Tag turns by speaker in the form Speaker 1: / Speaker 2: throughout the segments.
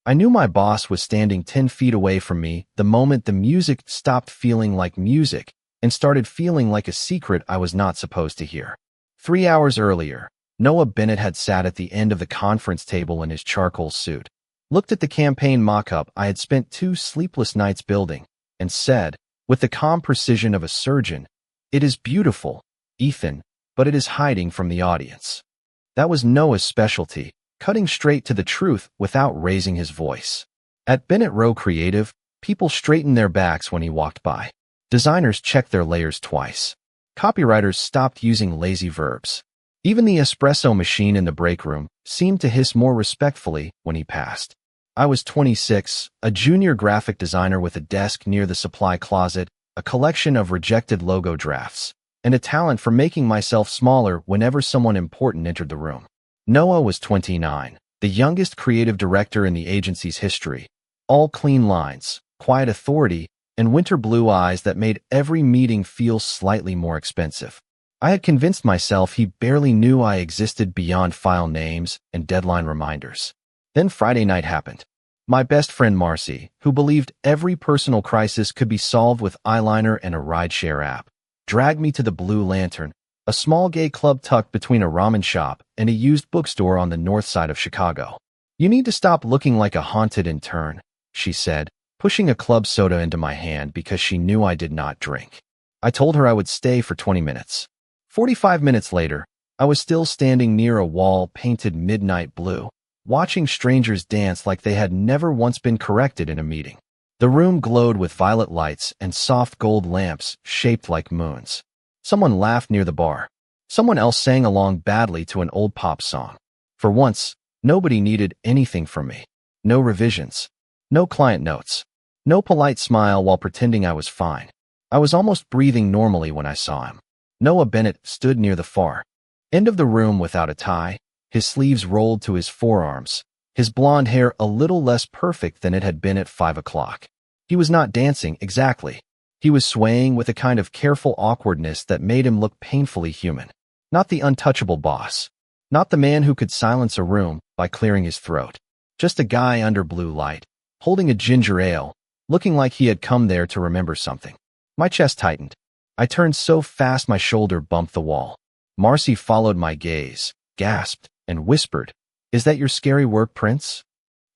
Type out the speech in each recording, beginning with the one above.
Speaker 1: I knew my boss was standing 10 feet away from me the moment the music stopped feeling like music and started feeling like a secret I was not supposed to hear. 3 hours earlier, Noah Bennett had sat at the end of the conference table in his charcoal suit, looked at the campaign mock-up I had spent 2 sleepless nights building, and said, with the calm precision of a surgeon, "It is beautiful, Ethan, but it is hiding from the audience." That was Noah's specialty, cutting straight to the truth without raising his voice. At Bennett Rowe Creative, people straightened their backs when he walked by. Designers checked their layers twice. Copywriters stopped using lazy verbs. Even the espresso machine in the break room seemed to hiss more respectfully when he passed. I was 26, a junior graphic designer with a desk near the supply closet, a collection of rejected logo drafts, and a talent for making myself smaller whenever someone important entered the room. Noah was 29, the youngest creative director in the agency's history. All clean lines, quiet authority, and winter blue eyes that made every meeting feel slightly more expensive. I had convinced myself he barely knew I existed beyond file names and deadline reminders. Then Friday night happened. My best friend Marcy, who believed every personal crisis could be solved with eyeliner and a rideshare app, dragged me to the Blue Lantern, a small gay club tucked between a ramen shop and a used bookstore on the north side of Chicago. "You need to stop looking like a haunted intern," she said, pushing a club soda into my hand because she knew I did not drink. I told her I would stay for 20 minutes. 45 minutes later, I was still standing near a wall painted midnight blue, watching strangers dance like they had never once been corrected in a meeting. The room glowed with violet lights and soft gold lamps shaped like moons. Someone laughed near the bar. Someone else sang along badly to an old pop song. For once, nobody needed anything from me. No revisions. No client notes. No polite smile while pretending I was fine. I was almost breathing normally when I saw him. Noah Bennett stood near the far end of the room without a tie, his sleeves rolled to his forearms, his blonde hair a little less perfect than it had been at 5 o'clock. He was not dancing, exactly. He was swaying with a kind of careful awkwardness that made him look painfully human. Not the untouchable boss. Not the man who could silence a room by clearing his throat. Just a guy under blue light, holding a ginger ale, looking like he had come there to remember something. My chest tightened. I turned so fast my shoulder bumped the wall. Marcy followed my gaze, gasped, and whispered, "Is that your scary work, Prince?"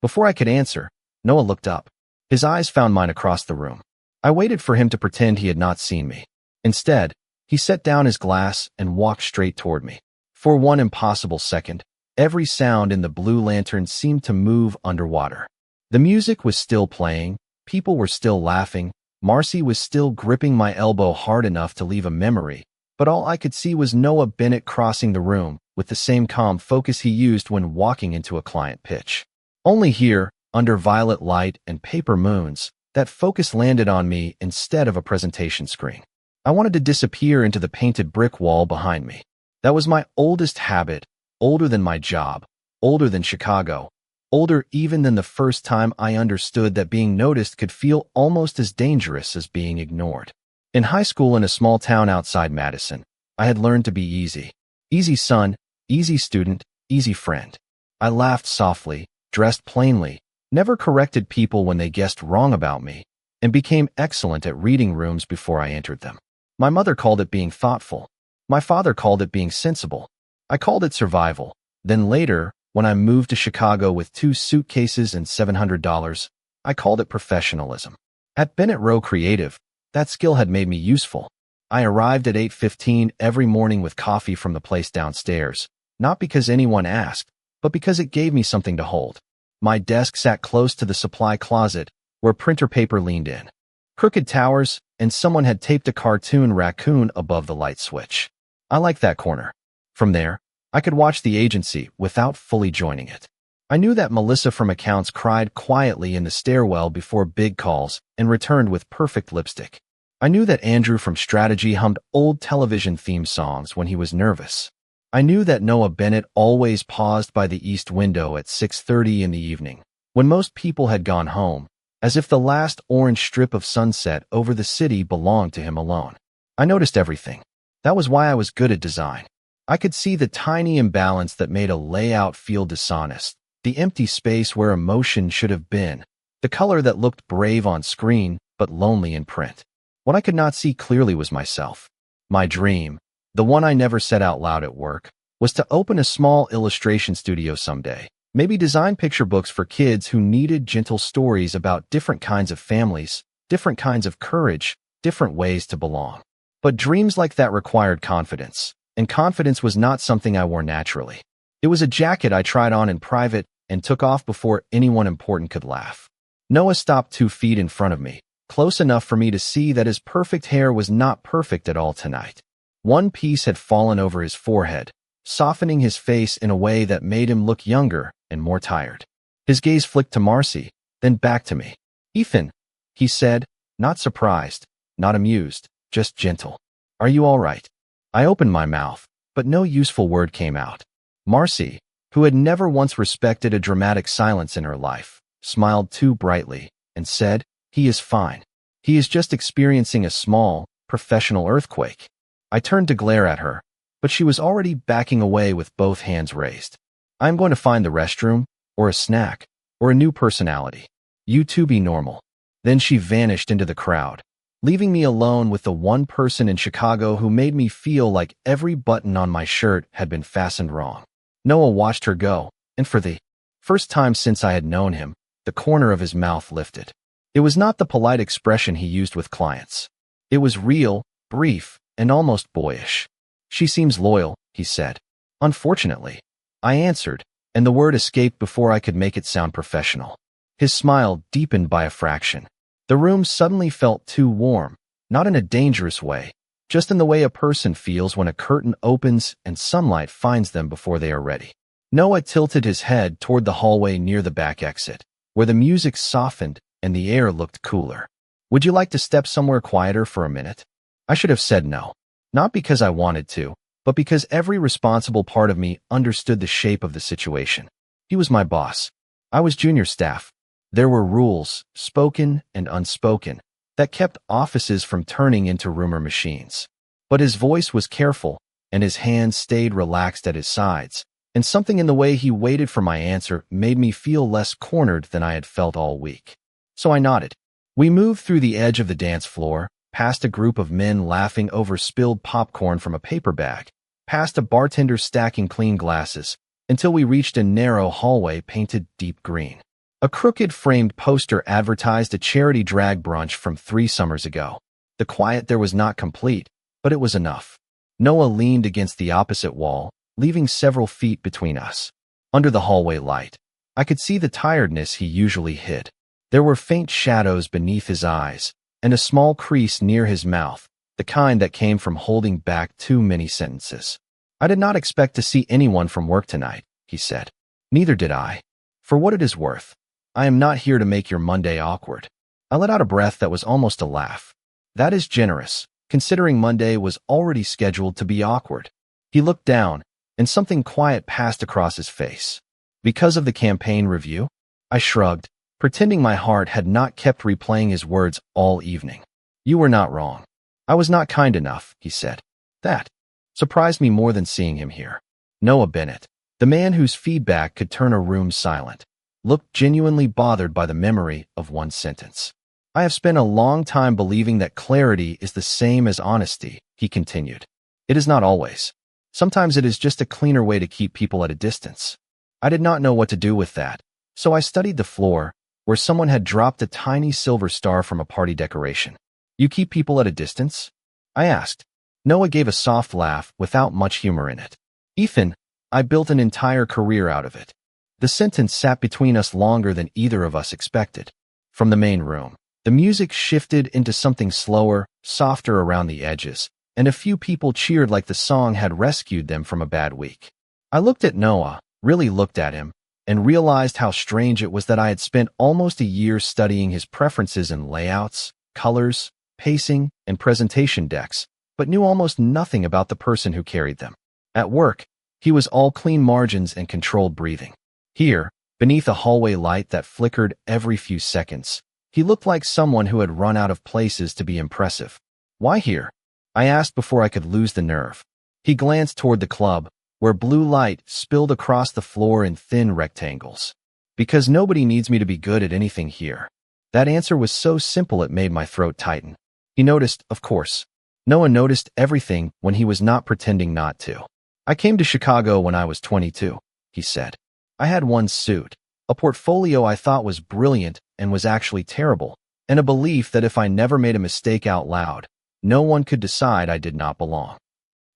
Speaker 1: Before I could answer, Noah looked up. His eyes found mine across the room. I waited for him to pretend he had not seen me. Instead, he set down his glass and walked straight toward me. For one impossible second, every sound in the Blue Lantern seemed to move underwater. The music was still playing, people were still laughing, Marcy was still gripping my elbow hard enough to leave a memory, but all I could see was Noah Bennett crossing the room with the same calm focus he used when walking into a client pitch. Only here, under violet light and paper moons, that focus landed on me instead of a presentation screen. I wanted to disappear into the painted brick wall behind me. That was my oldest habit, older than my job, older than Chicago, older even than the first time I understood that being noticed could feel almost as dangerous as being ignored. In high school in a small town outside Madison, I had learned to be easy. Easy son, easy student, easy friend. I laughed softly, dressed plainly, never corrected people when they guessed wrong about me, and became excellent at reading rooms before I entered them. My mother called it being thoughtful. My father called it being sensible. I called it survival. Then later, when I moved to Chicago with 2 suitcases and $700, I called it professionalism. At Bennett Rowe Creative, that skill had made me useful. I arrived at 8:15 every morning with coffee from the place downstairs, not because anyone asked, but because it gave me something to hold. My desk sat close to the supply closet, where printer paper leaned in. Crooked towers, and someone had taped a cartoon raccoon above the light switch. I liked that corner. From there, I could watch the agency without fully joining it. I knew that Melissa from accounts cried quietly in the stairwell before big calls and returned with perfect lipstick. I knew that Andrew from strategy hummed old television theme songs when he was nervous. I knew that Noah Bennett always paused by the east window at 6:30 in the evening, when most people had gone home, as if the last orange strip of sunset over the city belonged to him alone. I noticed everything. That was why I was good at design. I could see the tiny imbalance that made a layout feel dishonest, the empty space where emotion should have been, the color that looked brave on screen but lonely in print. What I could not see clearly was myself. My dream, the one I never said out loud at work, was to open a small illustration studio someday. Maybe design picture books for kids who needed gentle stories about different kinds of families, different kinds of courage, different ways to belong. But dreams like that required confidence, and confidence was not something I wore naturally. It was a jacket I tried on in private and took off before anyone important could laugh. Noah stopped 2 feet in front of me, close enough for me to see that his perfect hair was not perfect at all tonight. One piece had fallen over his forehead, softening his face in a way that made him look younger and more tired. His gaze flicked to Marcy, then back to me. "Ethan," he said, not surprised, not amused, just gentle. "Are you all right?" I opened my mouth, but no useful word came out. Marcy, who had never once respected a dramatic silence in her life, smiled too brightly and said, "He is fine. He is just experiencing a small, professional earthquake." I turned to glare at her, but she was already backing away with both hands raised. "I'm going to find the restroom, or a snack, or a new personality. You two be normal." Then she vanished into the crowd, leaving me alone with the one person in Chicago who made me feel like every button on my shirt had been fastened wrong. Noah watched her go, and for the first time since I had known him, the corner of his mouth lifted. It was not the polite expression he used with clients. It was real, brief, and almost boyish. "She seems loyal," he said. "Unfortunately," I answered, and the word escaped before I could make it sound professional. His smile deepened by a fraction. The room suddenly felt too warm, not in a dangerous way, just in the way a person feels when a curtain opens and sunlight finds them before they are ready. Noah tilted his head toward the hallway near the back exit, where the music softened and the air looked cooler. "Would you like to step somewhere quieter for a minute?" I should have said no. Not because I wanted to, but because every responsible part of me understood the shape of the situation. He was my boss. I was junior staff. There were rules, spoken and unspoken, that kept offices from turning into rumor machines. But his voice was careful, and his hands stayed relaxed at his sides, and something in the way he waited for my answer made me feel less cornered than I had felt all week. So I nodded. We moved through the edge of the dance floor, past a group of men laughing over spilled popcorn from a paper bag, past a bartender stacking clean glasses, until we reached a narrow hallway painted deep green. A crooked framed poster advertised a charity drag brunch from 3 summers ago. The quiet there was not complete, but it was enough. Noah leaned against the opposite wall, leaving several feet between us. Under the hallway light, I could see the tiredness he usually hid. There were faint shadows beneath his eyes, and a small crease near his mouth, the kind that came from holding back too many sentences. "I did not expect to see anyone from work tonight," he said. "Neither did I. For what it is worth, I am not here to make your Monday awkward." I let out a breath that was almost a laugh. That is generous, considering Monday was already scheduled to be awkward. He looked down, and something quiet passed across his face. "Because of the campaign review?" I shrugged, pretending my heart had not kept replaying his words all evening. "You were not wrong. I was not kind enough," he said. That surprised me more than seeing him here. Noah Bennett, the man whose feedback could turn a room silent, looked genuinely bothered by the memory of one sentence. "I have spent a long time believing that clarity is the same as honesty," he continued. "It is not always. Sometimes it is just a cleaner way to keep people at a distance." I did not know what to do with that, so I studied the floor, where someone had dropped a tiny silver star from a party decoration. "You keep people at a distance?" I asked. Noah gave a soft laugh without much humor in it. "Ethan, I built an entire career out of it." The sentence sat between us longer than either of us expected. From the main room, the music shifted into something slower, softer around the edges, and a few people cheered like the song had rescued them from a bad week. I looked at Noah, really looked at him, and realized how strange it was that I had spent almost a year studying his preferences in layouts, colors, pacing, and presentation decks, but knew almost nothing about the person who carried them. At work, he was all clean margins and controlled breathing. Here, beneath a hallway light that flickered every few seconds, he looked like someone who had run out of places to be impressive. "Why here?" I asked before I could lose the nerve. He glanced toward the club, where blue light spilled across the floor in thin rectangles. Because nobody needs me to be good at anything here. That answer was so simple it made my throat tighten. He noticed, of course. Noah noticed everything when he was not pretending not to. I came to Chicago when I was 22, he said. I had one suit, a portfolio I thought was brilliant and was actually terrible, and a belief that if I never made a mistake out loud, no one could decide I did not belong.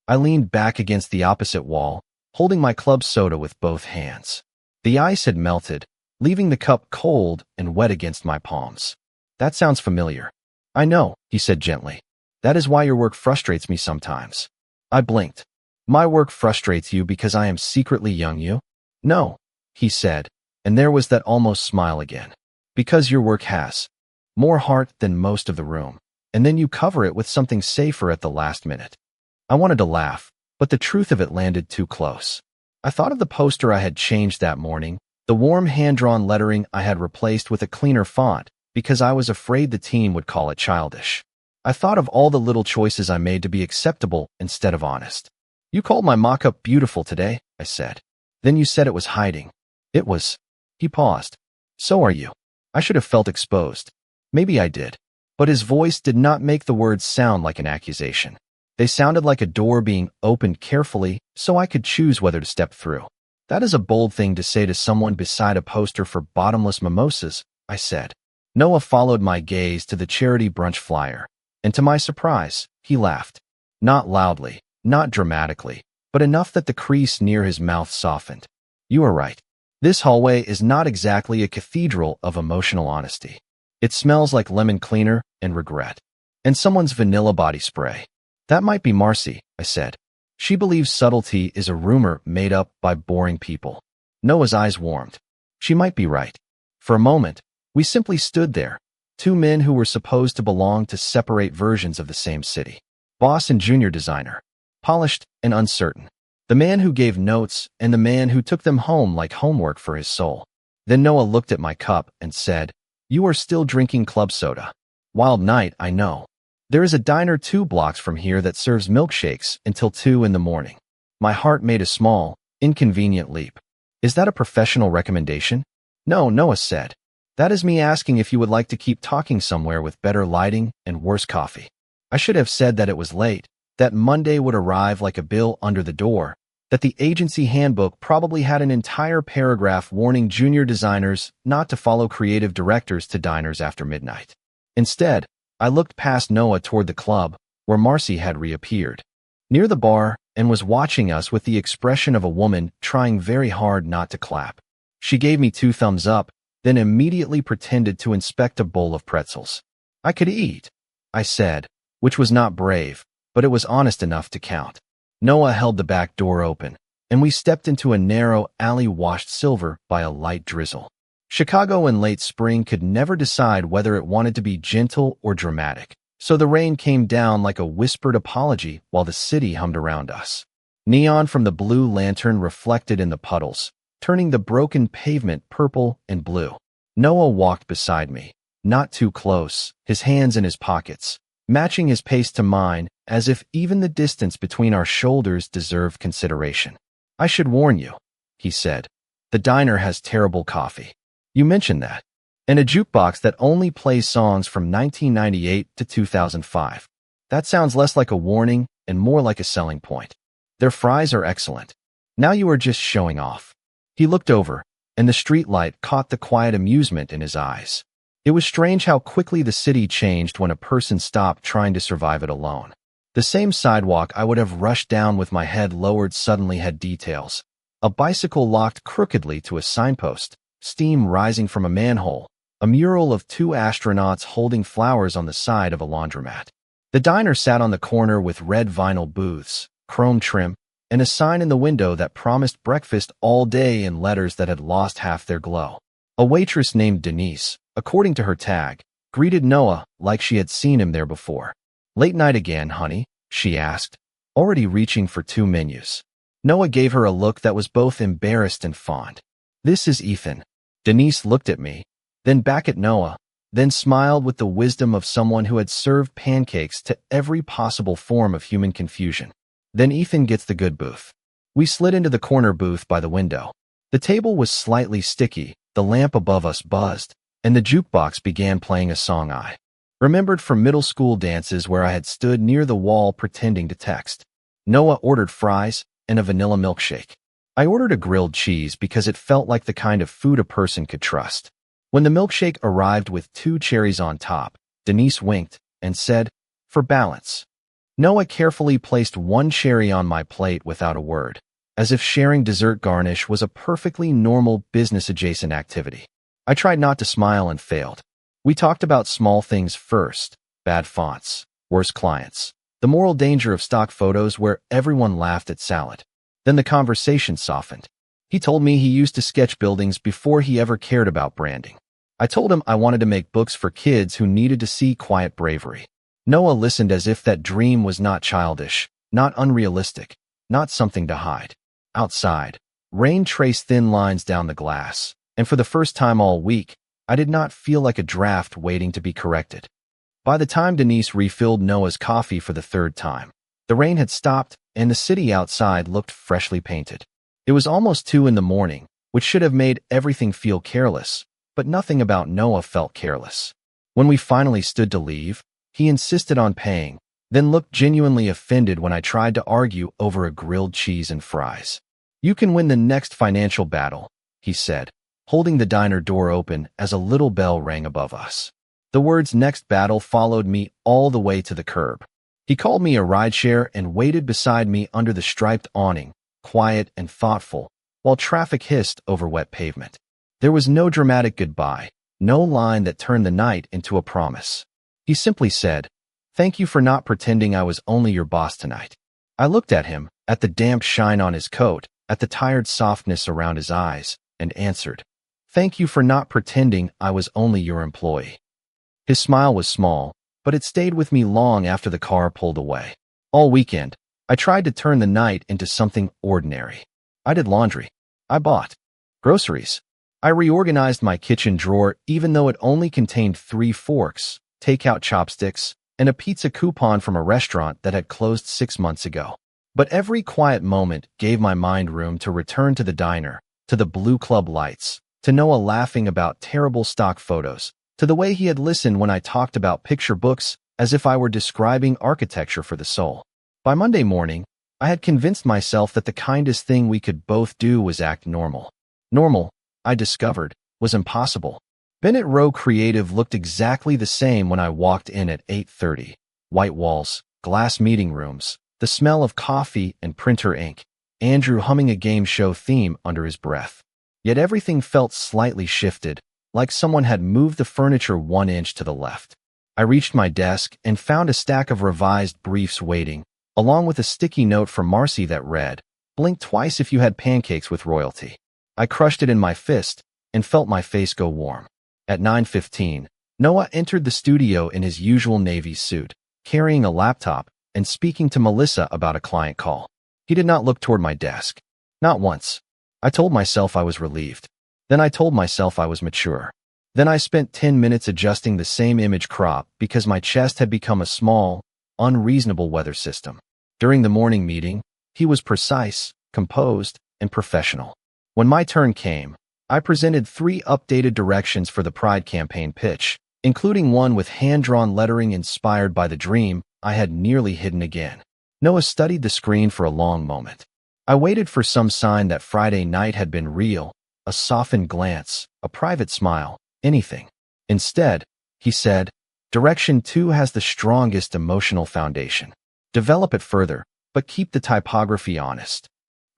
Speaker 1: I leaned back against the opposite wall, holding my club soda with both hands. The ice had melted, leaving the cup cold and wet against my palms. That sounds familiar. I know, he said gently. That is why your work frustrates me sometimes. I blinked. My work frustrates you because I am secretly young you? No, he said, and there was that almost smile again. Because your work has more heart than most of the room, and then you cover it with something safer at the last minute. I wanted to laugh, but the truth of it landed too close. I thought of the poster I had changed that morning, the warm hand-drawn lettering I had replaced with a cleaner font because I was afraid the team would call it childish. I thought of all the little choices I made to be acceptable instead of honest. You called my mock-up beautiful today, I said. Then you said it was hiding. It was. He paused. So are you. I should have felt exposed. Maybe I did. But his voice did not make the words sound like an accusation. They sounded like a door being opened carefully so I could choose whether to step through. That is a bold thing to say to someone beside a poster for bottomless mimosas, I said. Noah followed my gaze to the charity brunch flyer, and to my surprise, he laughed. Not loudly, not dramatically, but enough that the crease near his mouth softened. You are right. This hallway is not exactly a cathedral of emotional honesty. It smells like lemon cleaner and regret. And someone's vanilla body spray. That might be Marcy, I said. She believes subtlety is a rumor made up by boring people. Noah's eyes warmed. She might be right. For a moment, we simply stood there, two men who were supposed to belong to separate versions of the same city. Boss and junior designer. Polished and uncertain. The man who gave notes and the man who took them home like homework for his soul. Then Noah looked at my cup and said, You are still drinking club soda. Wild night, I know. There is a diner 2 blocks from here that serves milkshakes until 2 in the morning. My heart made a small, inconvenient leap. Is that a professional recommendation? No, Noah said. That is me asking if you would like to keep talking somewhere with better lighting and worse coffee. I should have said that it was late, that Monday would arrive like a bill under the door, that the agency handbook probably had an entire paragraph warning junior designers not to follow creative directors to diners after midnight. Instead, I looked past Noah toward the club, where Marcy had reappeared, near the bar, and was watching us with the expression of a woman trying very hard not to clap. She gave me 2 thumbs up, then immediately pretended to inspect a bowl of pretzels. I could eat, I said, which was not brave, but it was honest enough to count. Noah held the back door open, and we stepped into a narrow alley washed silver by a light drizzle. Chicago in late spring could never decide whether it wanted to be gentle or dramatic, so the rain came down like a whispered apology while the city hummed around us. Neon from the blue lantern reflected in the puddles, turning the broken pavement purple and blue. Noah walked beside me, not too close, his hands in his pockets, matching his pace to mine, as if even the distance between our shoulders deserved consideration. I should warn you, he said. The diner has terrible coffee. You mentioned that. And a jukebox that only plays songs from 1998 to 2005. That sounds less like a warning and more like a selling point. Their fries are excellent. Now you are just showing off. He looked over, and the streetlight caught the quiet amusement in his eyes. It was strange how quickly the city changed when a person stopped trying to survive it alone. The same sidewalk I would have rushed down with my head lowered suddenly had details. A bicycle locked crookedly to a signpost, steam rising from a manhole, a mural of 2 astronauts holding flowers on the side of a laundromat. The diner sat on the corner with red vinyl booths, chrome trim, and a sign in the window that promised breakfast all day in letters that had lost half their glow. A waitress named Denise, according to her tag, greeted Noah like she had seen him there before. Late night again, honey, she asked, already reaching for 2 menus. Noah gave her a look that was both embarrassed and fond. This is Ethan. Denise looked at me, then back at Noah, then smiled with the wisdom of someone who had served pancakes to every possible form of human confusion. Then Ethan gets the good booth. We slid into the corner booth by the window. The table was slightly sticky, the lamp above us buzzed, and the jukebox began playing a song I remembered from middle school dances where I had stood near the wall pretending to text. Noah ordered fries and a vanilla milkshake. I ordered a grilled cheese because it felt like the kind of food a person could trust. When the milkshake arrived with 2 cherries on top, Denise winked and said, "For balance." Noah carefully placed 1 cherry on my plate without a word, as if sharing dessert garnish was a perfectly normal business-adjacent activity. I tried not to smile and failed. We talked about small things first: bad fonts, worse clients, the moral danger of stock photos where everyone laughed at salad. Then the conversation softened. He told me he used to sketch buildings before he ever cared about branding. I told him I wanted to make books for kids who needed to see quiet bravery. Noah listened as if that dream was not childish, not unrealistic, not something to hide. Outside, rain traced thin lines down the glass, and for the first time all week, I did not feel like a draft waiting to be corrected. By the time Denise refilled Noah's coffee for the 3rd time, the rain had stopped and the city outside looked freshly painted. It was almost 2 in the morning, which should have made everything feel careless, but nothing about Noah felt careless. When we finally stood to leave, he insisted on paying, then looked genuinely offended when I tried to argue over a grilled cheese and fries. "You can win the next financial battle," he said, holding the diner door open as a little bell rang above us. The words "next battle" followed me all the way to the curb. He called me a rideshare and waited beside me under the striped awning, quiet and thoughtful, while traffic hissed over wet pavement. There was no dramatic goodbye, no line that turned the night into a promise. He simply said, "Thank you for not pretending I was only your boss tonight." I looked at him, at the damp shine on his coat, at the tired softness around his eyes, and answered, "Thank you for not pretending I was only your employee." His smile was small, but it stayed with me long after the car pulled away. All weekend, I tried to turn the night into something ordinary. I did laundry. I bought groceries. I reorganized my kitchen drawer even though it only contained 3 forks, takeout chopsticks, and a pizza coupon from a restaurant that had closed 6 months ago. But every quiet moment gave my mind room to return to the diner, to the blue club lights, to Noah laughing about terrible stock photos, to the way he had listened when I talked about picture books as if I were describing architecture for the soul. By Monday morning, I had convinced myself that the kindest thing we could both do was act normal. Normal, I discovered, was impossible. Bennett Row Creative looked exactly the same when I walked in at 8:30. White walls, glass meeting rooms, the smell of coffee and printer ink, Andrew humming a game show theme under his breath. Yet everything felt slightly shifted, like someone had moved the furniture 1 inch to the left. I reached my desk and found a stack of revised briefs waiting, along with a sticky note from Marcy that read, "Blink twice if you had pancakes with royalty." I crushed it in my fist and felt my face go warm. At 9:15, Noah entered the studio in his usual navy suit, carrying a laptop and speaking to Melissa about a client call. He did not look toward my desk. Not once. I told myself I was relieved. Then I told myself I was mature. Then I spent 10 minutes adjusting the same image crop because my chest had become a small, unreasonable weather system. During the morning meeting, he was precise, composed, and professional. When my turn came, I presented 3 updated directions for the Pride campaign pitch, including one with hand-drawn lettering inspired by the dream I had nearly hidden again. Noah studied the screen for a long moment. I waited for some sign that Friday night had been real, a softened glance, a private smile, anything. Instead, he said, "Direction 2 has the strongest emotional foundation. Develop it further, but keep the typography honest."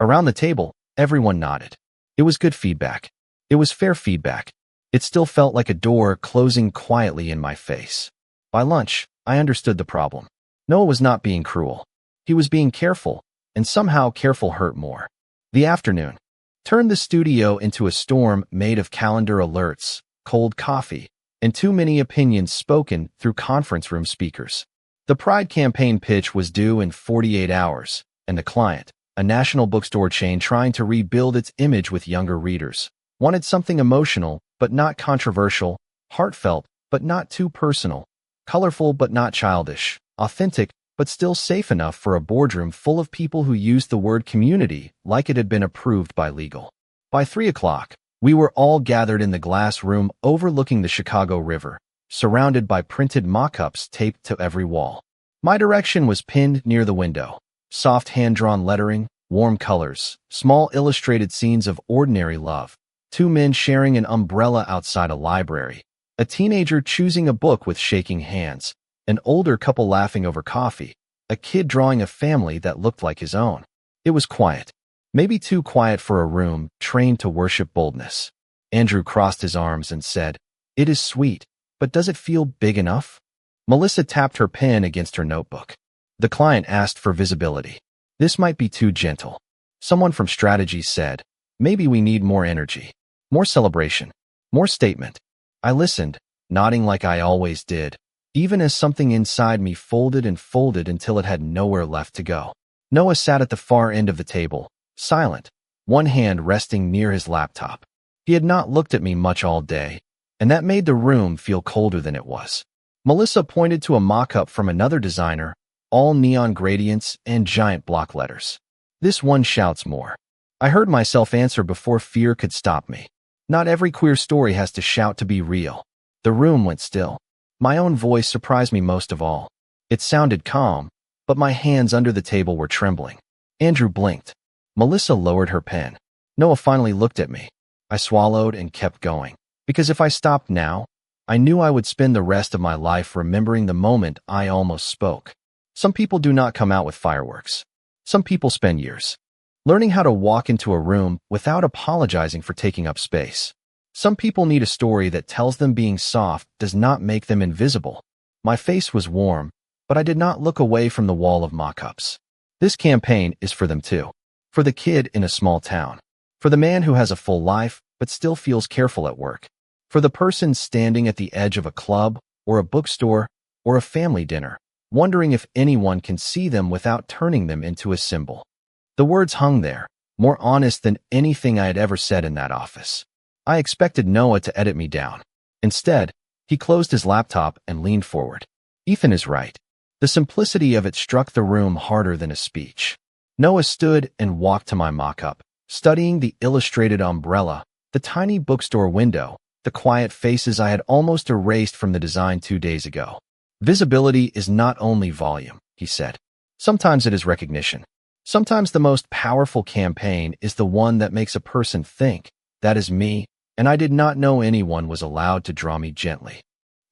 Speaker 1: Around the table, everyone nodded. It was good feedback. It was fair feedback. It still felt like a door closing quietly in my face. By lunch, I understood the problem. Noah was not being cruel. He was being careful, and somehow careful hurt more. The afternoon turned the studio into a storm made of calendar alerts, cold coffee, and too many opinions spoken through conference room speakers. The Pride campaign pitch was due in 48 hours, and the client, a national bookstore chain trying to rebuild its image with younger readers, wanted something emotional but not controversial, heartfelt but not too personal, colorful but not childish, authentic but still safe enough for a boardroom full of people who used the word community like it had been approved by legal. By 3 o'clock, We were all gathered in the glass room overlooking the Chicago River, surrounded by printed mock-ups taped to every wall. My direction was pinned near the window. Soft hand-drawn lettering, warm colors, small illustrated scenes of ordinary love, two men sharing an umbrella outside a library, a teenager choosing a book with shaking hands, an older couple laughing over coffee, a kid drawing a family that looked like his own. It was quiet, maybe too quiet for a room trained to worship boldness. Andrew crossed his arms and said, "It is sweet, but does it feel big enough?" Melissa tapped her pen against her notebook. The client asked for visibility. "This might be too gentle." Someone from strategy said, "Maybe we need more energy, more celebration, more statement." I listened, nodding like I always did, even as something inside me folded and folded until it had nowhere left to go. Noah sat at the far end of the table, silent, one hand resting near his laptop. He had not looked at me much all day, and that made the room feel colder than it was. Melissa pointed to a mock-up from another designer, all neon gradients and giant block letters. "This one shouts more." I heard myself answer before fear could stop me. Not every queer story has to shout to be real. The room went still. My own voice surprised me most of all. It sounded calm, but my hands under the table were trembling. Andrew blinked. Melissa lowered her pen. Noah finally looked at me. I swallowed and kept going. Because if I stopped now, I knew I would spend the rest of my life remembering the moment I almost spoke. Some people do not come out with fireworks. Some people spend years learning how to walk into a room without apologizing for taking up space. Some people need a story that tells them being soft does not make them invisible. My face was warm, but I did not look away from the wall of mock-ups. This campaign is for them too. For the kid in a small town. For the man who has a full life but still feels careful at work. For the person standing at the edge of a club or a bookstore or a family dinner, wondering if anyone can see them without turning them into a symbol. The words hung there, more honest than anything I had ever said in that office. I expected Noah to edit me down. Instead, he closed his laptop and leaned forward. Ethan is right. The simplicity of it struck the room harder than a speech. Noah stood and walked to my mock-up, studying the illustrated umbrella, the tiny bookstore window, the quiet faces I had almost erased from the design 2 days ago. "Visibility is not only volume," he said. "Sometimes it is recognition. Sometimes the most powerful campaign is the one that makes a person think, that is me, and I did not know anyone was allowed to draw me gently."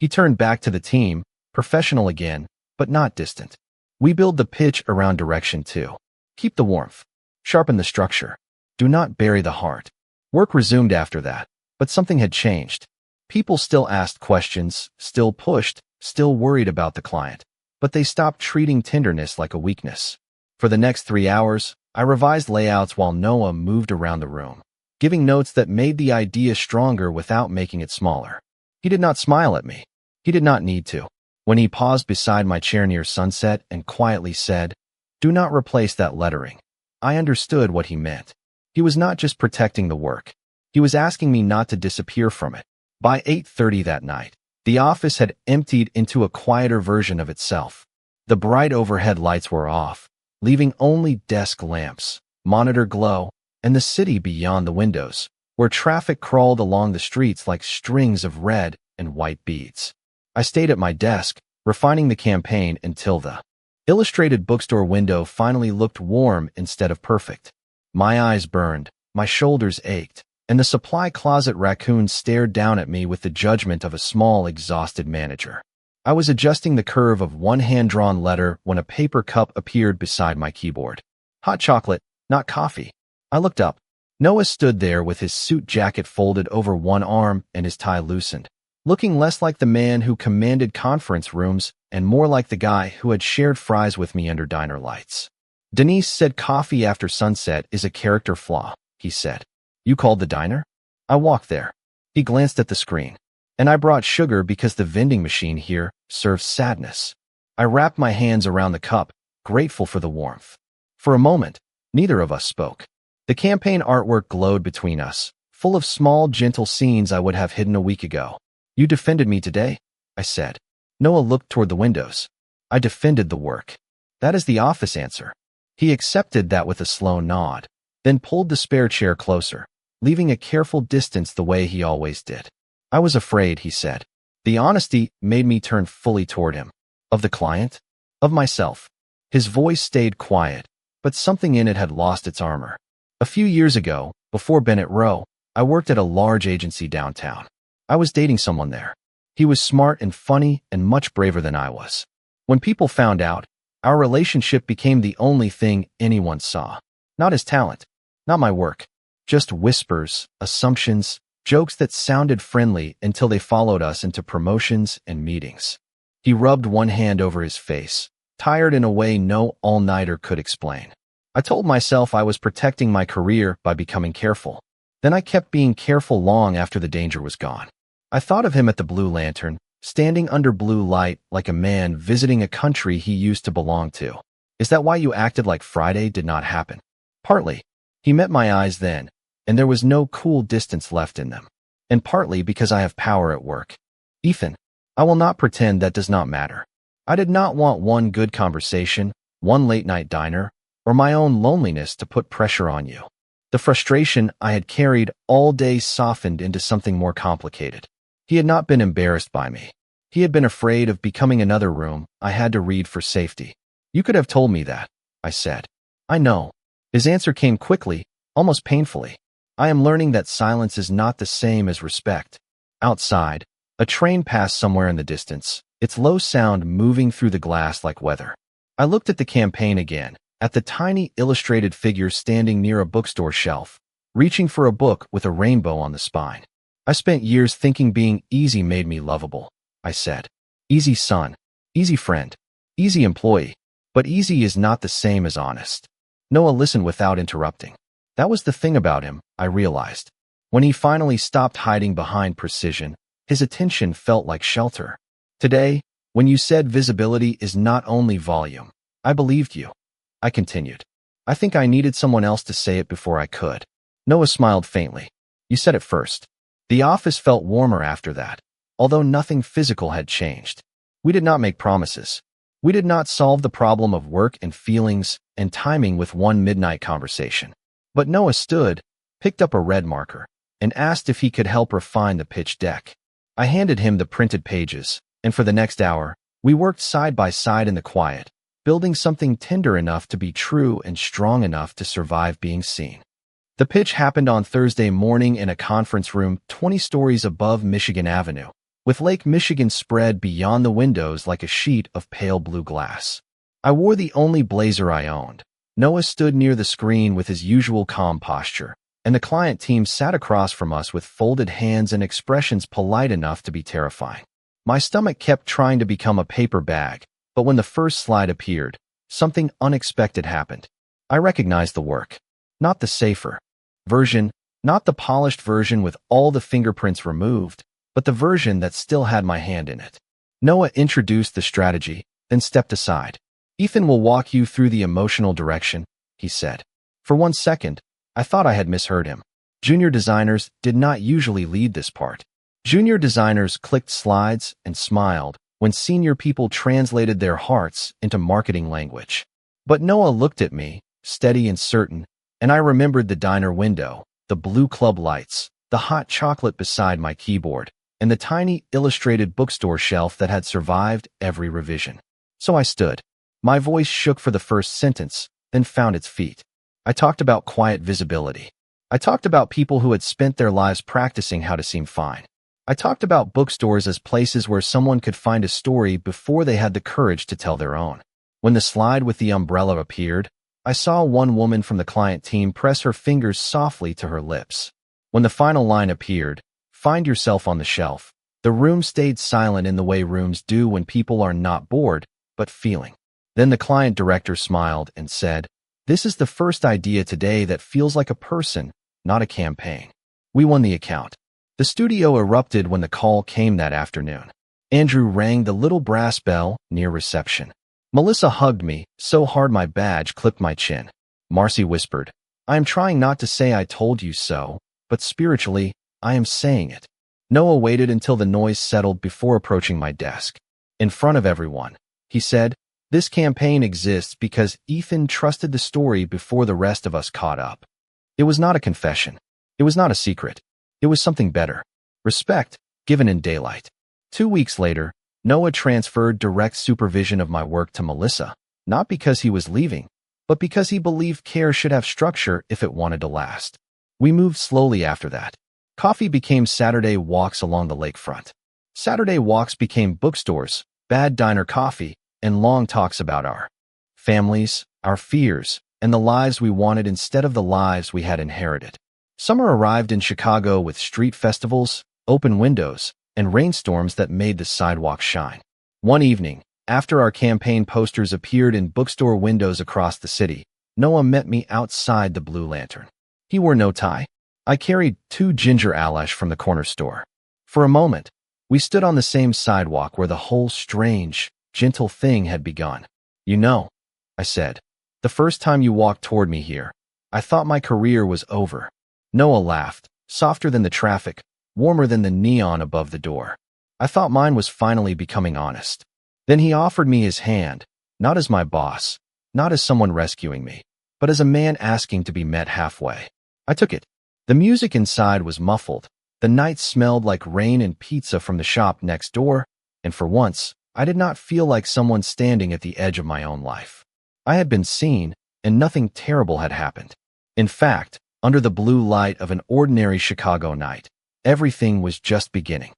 Speaker 1: He turned back to the team, professional again, but not distant. "We build the pitch around direction too. Keep the warmth. Sharpen the structure. Do not bury the heart." Work resumed after that, but something had changed. People still asked questions, still pushed, still worried about the client, but they stopped treating tenderness like a weakness. For the next 3 hours, I revised layouts while Noah moved around the room, giving notes that made the idea stronger without making it smaller. He did not smile at me. He did not need to. When he paused beside my chair near sunset and quietly said, "Do not replace that lettering," I understood what he meant. He was not just protecting the work. He was asking me not to disappear from it. By 8:30 that night, the office had emptied into a quieter version of itself. The bright overhead lights were off, leaving only desk lamps, monitor glow, and the city beyond the windows, where traffic crawled along the streets like strings of red and white beads. I stayed at my desk, refining the campaign until the illustrated bookstore window finally looked warm instead of perfect. My eyes burned, my shoulders ached, and the supply closet raccoon stared down at me with the judgment of a small, exhausted manager. I was adjusting the curve of one hand-drawn letter when a paper cup appeared beside my keyboard. Hot chocolate, not coffee. I looked up. Noah stood there with his suit jacket folded over one arm and his tie loosened, looking less like the man who commanded conference rooms and more like the guy who had shared fries with me under diner lights. "Denise said coffee after sunset is a character flaw," he said. "You called the diner?" I walked there. He glanced at the screen. "And I brought sugar because the vending machine here serves sadness." I wrapped my hands around the cup, grateful for the warmth. For a moment, neither of us spoke. The campaign artwork glowed between us, full of small, gentle scenes I would have hidden a week ago. "You defended me today," I said. Noah looked toward the windows. "I defended the work. That is the office answer." He accepted that with a slow nod, then pulled the spare chair closer. leaving a careful distance the way he always did. I was afraid, he said. The honesty made me turn fully toward him. Of the client? Of myself. His voice stayed quiet, but something in it had lost its armor. A few years ago, before Bennett Rowe, I worked at a large agency downtown. I was dating someone there. He was smart and funny and much braver than I was. When people found out, our relationship became the only thing anyone saw. Not his talent, not my work, just whispers, assumptions, jokes that sounded friendly until they followed us into promotions and meetings. He rubbed one hand over his face, tired in a way no all-nighter could explain. I told myself I was protecting my career by becoming careful. Then I kept being careful long after the danger was gone. I thought of him at the Blue Lantern, standing under blue light like a man visiting a country he used to belong to. Is that why you acted like Friday did not happen? Partly. He met my eyes then, and there was no cool distance left in them. And partly because I have power at work. Ethan, I will not pretend that does not matter. I did not want one good conversation, one late-night diner, or my own loneliness to put pressure on you. The frustration I had carried all day softened into something more complicated. He had not been embarrassed by me. He had been afraid of becoming another room I had to read for safety. You could have told me that, I said. I know. His answer came quickly, almost painfully. I am learning that silence is not the same as respect. Outside, a train passed somewhere in the distance, its low sound moving through the glass like weather. I looked at the campaign again, at the tiny illustrated figure standing near a bookstore shelf, reaching for a book with a rainbow on the spine. I spent years thinking being easy made me lovable, I said. Easy son, easy friend, easy employee, but easy is not the same as honest. Noah listened without interrupting. That was the thing about him, I realized. When he finally stopped hiding behind precision, his attention felt like shelter. Today, when you said visibility is not only volume, I believed you. I continued. I think I needed someone else to say it before I could. Noah smiled faintly. You said it first. The office felt warmer after that, although nothing physical had changed. We did not make promises. We did not solve the problem of work and feelings and timing with one midnight conversation. But Noah stood, picked up a red marker, and asked if he could help refine the pitch deck. I handed him the printed pages, and for the next hour, we worked side by side in the quiet, building something tender enough to be true and strong enough to survive being seen. The pitch happened on Thursday morning in a conference room 20 stories above Michigan Avenue, with Lake Michigan spread beyond the windows like a sheet of pale blue glass. I wore the only blazer I owned. Noah stood near the screen with his usual calm posture, and the client team sat across from us with folded hands and expressions polite enough to be terrifying. My stomach kept trying to become a paper bag, but when the first slide appeared, something unexpected happened. I recognized the work. Not the safer version, not the polished version with all the fingerprints removed, but the version that still had my hand in it. Noah introduced the strategy, then stepped aside. Ethan will walk you through the emotional direction, he said. For 1 second, I thought I had misheard him. Junior designers did not usually lead this part. Junior designers clicked slides and smiled when senior people translated their hearts into marketing language. But Noah looked at me, steady and certain, and I remembered the diner window, the blue club lights, the hot chocolate beside my keyboard, and the tiny illustrated bookstore shelf that had survived every revision. So I stood. My voice shook for the first sentence, then found its feet. I talked about quiet visibility. I talked about people who had spent their lives practicing how to seem fine. I talked about bookstores as places where someone could find a story before they had the courage to tell their own. When the slide with the umbrella appeared, I saw one woman from the client team press her fingers softly to her lips. When the final line appeared, "Find yourself on the shelf," the room stayed silent in the way rooms do when people are not bored, but feeling. Then the client director smiled and said, "This is the first idea today that feels like a person, not a campaign." We won the account. The studio erupted when the call came that afternoon. Andrew rang the little brass bell near reception. Melissa hugged me so hard my badge clipped my chin. Marcy whispered, "I am trying not to say I told you so, but spiritually, I am saying it." Noah waited until the noise settled before approaching my desk. In front of everyone, he said, "This campaign exists because Ethan trusted the story before the rest of us caught up." It was not a confession. It was not a secret. It was something better. Respect, given in daylight. 2 weeks later, Noah transferred direct supervision of my work to Melissa, not because he was leaving, but because he believed care should have structure if it wanted to last. We moved slowly after that. Coffee became Saturday walks along the lakefront. Saturday walks became bookstores, bad diner coffee, and long talks about our families, our fears, and the lives we wanted instead of the lives we had inherited. Summer arrived in Chicago with street festivals, open windows, and rainstorms that made the sidewalks shine. One evening, after our campaign posters appeared in bookstore windows across the city, Noah met me outside the Blue Lantern. He wore no tie. I carried 2 ginger alesh from the corner store. For a moment, we stood on the same sidewalk where the whole strange, gentle thing had begun. You know, I said, the first time you walked toward me here, I thought my career was over. Noah laughed, softer than the traffic, warmer than the neon above the door. I thought mine was finally becoming honest. Then he offered me his hand, not as my boss, not as someone rescuing me, but as a man asking to be met halfway. I took it. The music inside was muffled. The night smelled like rain and pizza from the shop next door, and for once, I did not feel like someone standing at the edge of my own life. I had been seen, and nothing terrible had happened. In fact, under the blue light of an ordinary Chicago night, everything was just beginning.